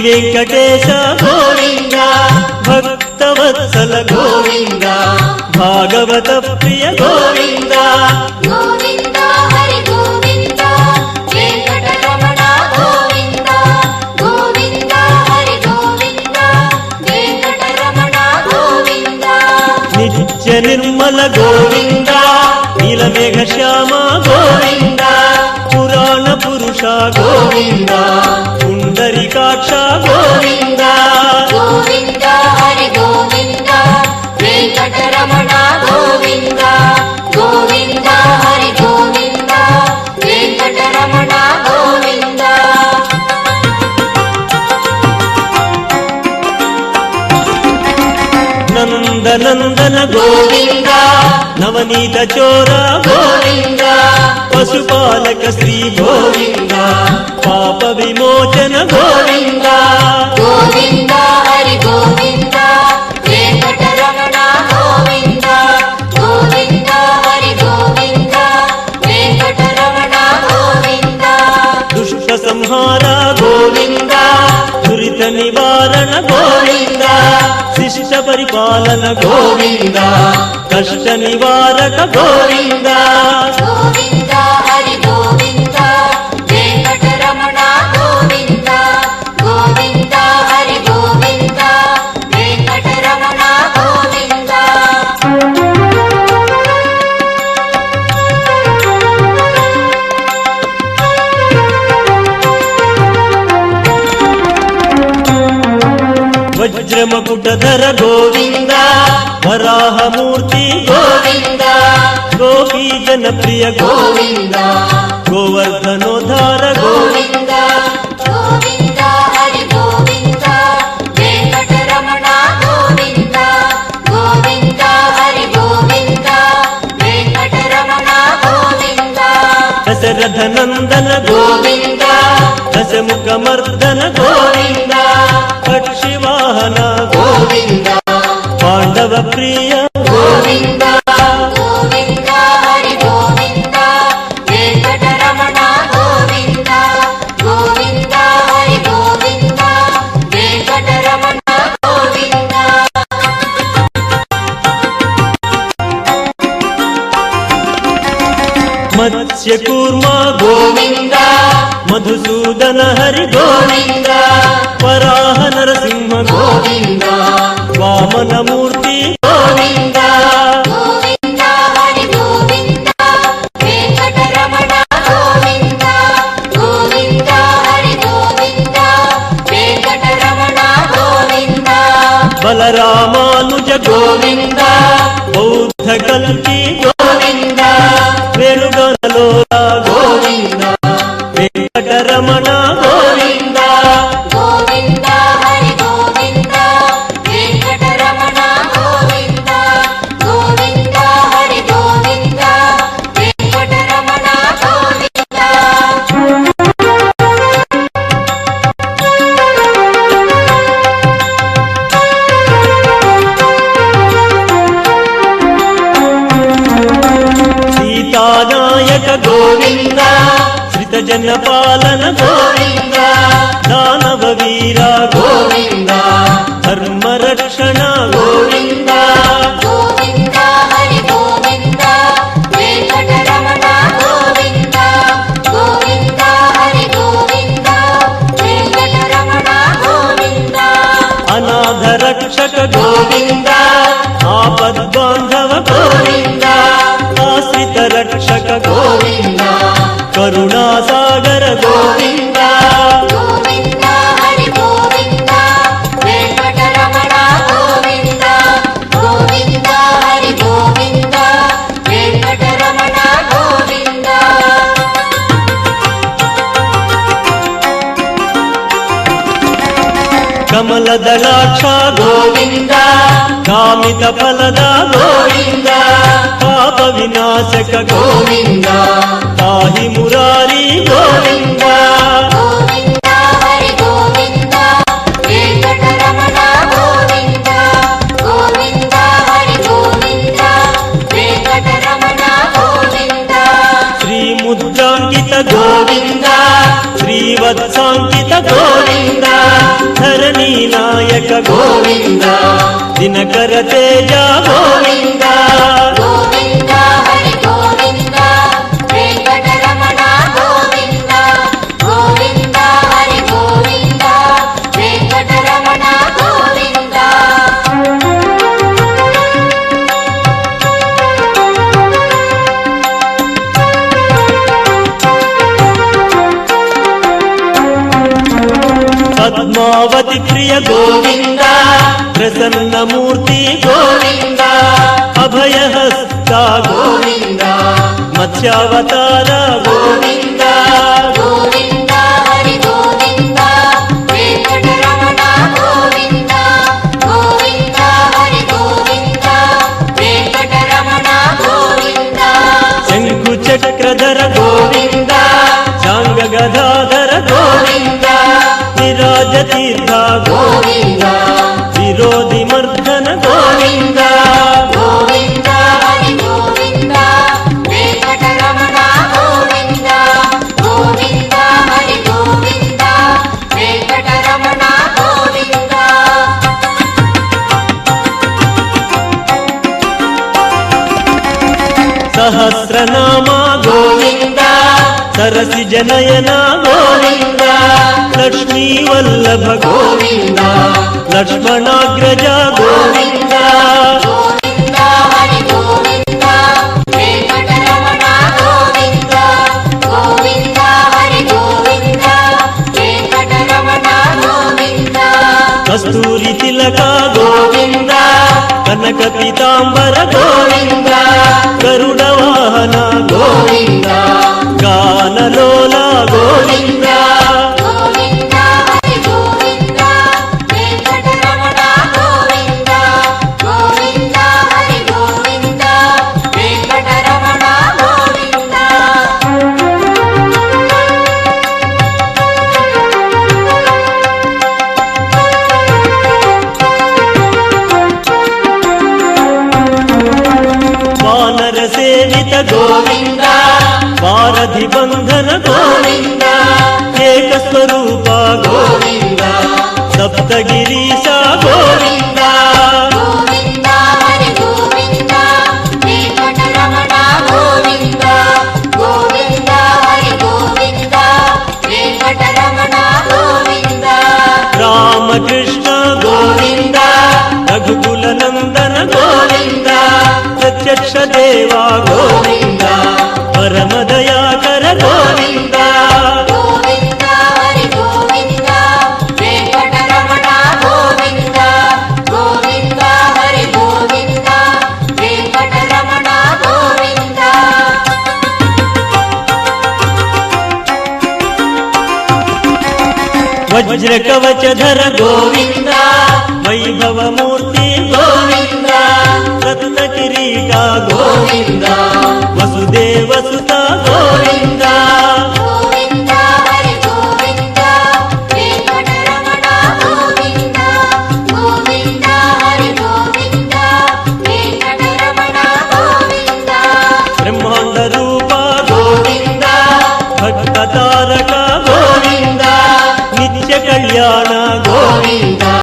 వెంకటేశ గోవింద భక్తవత్సల గోవింద భాగవత ప్రియ గోవింద గోవింద హరి గోవింద వెంకటరమణ గోవింద గోవింద హరి గోవింద వెంకటరమణ గోవింద నిత్య నిర్మల గోవింద నీలమేఘ శ్యామ గోవింద పురాణ పురుష గోవింద పుండరీకాక్ష గోవింద గోవింద హరి గోవింద వెంకటరమణ గోవింద గోవింద హరి గోవింద వెంకటరమణ గోవింద నందనందన గోవింద నవనీత చోర గోవింద పశుపాలక శ్రీ గోవింద పాప విమోచన గోవింద గోవింద హరి గోవింద వెంకటరమణ గోవింద గోవింద హరి గోవింద వెంకటరమణ గోవింద దుష్ట సంహార గోవింద దురిత నివారణ గోవింద శిష్ట పరిపాలన గోవింద కష్ట నివారక గోవింద గోవింద హరి గోవింద వెంకటరమణ గోవింద గోవింద హరి గోవింద వెంకటరమణ గోవింద వజ్రమకుటధర గోవింద వరాహమూర్తి గోవింద గోపీ జనప్రియ గోవింద గోవర్ధనోద్ధార గోవింద గోవింద హరి గోవింద వెంకటరమణ గోవింద గోవింద హరి గోవింద వెంకటరమణ గోవింద దశరథ నందన గోవింద దశముఖ మర్దన గోవింద పక్షివాహన గోవింద పాండవ ప్రియ గోవింద గోవింద హరి గోవింద వెంకటరమణ గోవింద గోవింద హరి గోవింద వెంకటరమణ గోవింద మత్స్య కూర్మ గోవింద మధుసూదన హరి గోవింద వరాహ నరసింహ గోవింద వామనమూర్తి గోవింద గోవింద హరి గోవింద వెంకటరమణ గోవింద గోవింద హరి గోవింద వెంకటరమణ గోవింద బలరామానుజ గోవింద బౌద్ధ కల్కి గోవింద వేణుగణలోల గోవింద వెంకటరమణ గోవింద గోవింద హరి గోవింద వెంకటరమణ గోవింద గోవింద హరి గోవింద వెంకటరమణ గోవింద సీతానాయక గోవింద శ్రిత జన పాలన గోవింద దానవ వీర గోవింద ధర్మ రక్షణ గోవింద గోవింద హరి గోవింద వెంకటరమణ గోవింద గోవింద హరి గోవింద వెంకటరమణ గోవింద అనాథ రక్షక గోవింద ఆపద్బాంధవ గోవింద ఆశ్రిత రక్షక గోవింద కరుణాసాగర గోవింద గోవింద హరి గోవింద వెంకటరమణ గోవింద గోవింద హరి గోవింద వెంకటరమణ గోవింద కమలదళాక్ష గోవింద కామిత ఫలద గోవింద పాప వినాశక గోవింద పాహి మురారి గోవింద గోవింద హరి గోవింద వెంకటరమణ గోవింద గోవింద హరి గోవింద వెంకటరమణ గోవింద శ్రీముద్రాంకిత గోవింద శ్రీవత్సాంకిత గోవింద ಗೋವಿಂದ ದಿನಕರ ತೇಜ ಗೋವಿಂದ ಗೋವಿಂದ ಹರಿ ಗೋವಿಂದ ವೆಂಕಟರಮಣ ಗೋವಿಂದ ಗೋವಿಂದ ಹರಿ ಗೋವಿಂದ ವೆಂಕಟರಮಣ ಗೋವಿಂದ ಪದ್ಮಾವತಿ ಪ್ರಿಯ ಗೋವಿಂದ ಪ್ರಸನ್ನ ಮೂರ್ತಿ ಗೋವಿಂದ ಅಭಯ ಹಸ್ತ ಗೋವಿಂದ ಮತ್ಸ್ಯಾವತಾರ ಗೋವಿಂದ ಗೋವಿಂದ ಹರಿ ಗೋವಿಂದ ವೆಂಕಟರಮಣ ಗೋವಿಂದ ಗೋವಿಂದ ಹರಿ ಗೋವಿಂದ ವೆಂಕಟರಮಣ ಗೋವಿಂದ ಶಂಕು ಚಕ್ರಧರ ಗೋವಿಂದ ಚಾಂಗ ಗದಾಧರ ಗೋವಿಂದ ವಿರಾಜ ತೀರ್ಥ ಗೋವಿಂದ ವಿರೋಧಿ ಮರ್ದನ ಗೋವಿಂದ ಗೋವಿಂದ ಹರಿ ಗೋವಿಂದ ವೆಂಕಟರಮಣ ಗೋವಿಂದ ಗೋವಿಂದ ಹರಿ ಗೋವಿಂದ ವೆಂಕಟರಮಣ ಗೋವಿಂದ ಸಹಸ್ರನಾಮ ಗೋವಿಂದ ಸರಸಿ ಜನಯನ ಗೋವಿಂದ ಲಕ್ಷ್ಮೀ ವಲ್ಲಭ ಗೋವಿಂದ ಲಕ್ಷ್ಮಣಾಗ್ರಜ ಗೋವಿಂದ ಗೋವಿಂದ ಹರಿ ಗೋವಿಂದ ವೆಂಕಟರಮಣ ಗೋವಿಂದ ಗೋವಿಂದ ಹರಿ ಗೋವಿಂದ ವೆಂಕಟರಮಣ ಗೋವಿಂದ ಕಸ್ತೂರಿ ತಿಲಕ ಗೋವಿಂದ ಕನಕ ಪೀತಾಂಬರ ಗೋವಿಂದ ಗರುಡ ವಾಹನ ಗೋವಿಂದ ಗಾನಲೋಲ ಗೋವಿಂದ ಗೋವಿಂದ ಹರಿ ಗೋವಿಂದ ವೆಂಕಟರಮಣ ಗೋವಿಂದ ಗೋವಿಂದ ಹರಿ ಗೋವಿಂದ ವೆಂಕಟರಮಣ ಗೋವಿಂದ ವಾನರ ಸೇವಿತ ಗೋವಿಂದ ವಾರಧಿ ಬಂಧನ ಗೋವಿಂದ ಏಕ ಸ್ವರೂಪ ಗೋವಿಂದ ಸಪ್ತಗಿರೀಶ ಗೋವಿಂದ ಗೋವಿಂದ ಹರಿ ಗೋವಿಂದ ವೆಂಕಟರಮಣ ಗೋವಿಂದ ಗೋವಿಂದ ಹರಿ ಗೋವಿಂದ ವೆಂಕಟರಮಣ ಗೋವಿಂದ ರಾಮಕೃಷ್ಣ ಗೋವಿಂದ ರಘುಕುಲ ನಂದನ ಗೋವಿಂದ ಪ್ರತ್ಯಕ್ಷ ದೇವ ಗೋವಿಂದ ಪರಮ ದಯಾಕರ ಗೋವಿಂದ ಗೋವಿಂದ ಹರಿ ಗೋವಿಂದ ವೆಂಕಟರಮಣ ಗೋವಿಂದ ಗೋವಿಂದ ಹರಿ ಗೋವಿಂದ ವೆಂಕಟರಮಣ ಗೋವಿಂದ ವಜ್ರ ಕವಚಧರ ಗೋವಿಂದ ವೈಭವ ಮೂರ್ತಿ ಗೋವಿಂದ ರತ್ನ ಕಿರೀಟ ಗೋವಿಂದ ವಸುದೇವ ಸುತ ಗೋವಿಂದ ಗೋವಿಂದ ಹರಿ ಗೋವಿಂದ ವೆಂಕಟರಮಣ ಗೋವಿಂದ ಗೋವಿಂದ ಹರಿ ಗೋವಿಂದ ವೆಂಕಟರಮಣ ಗೋವಿಂದ ಬ್ರಹ್ಮಾಂಡ ರೂಪ ಗೋವಿಂದ ಭಕ್ತ ತಾರಕ ಗೋವಿಂದ ನಿತ್ಯ ಕಲ್ಯಾಣ ಗೋವಿಂದ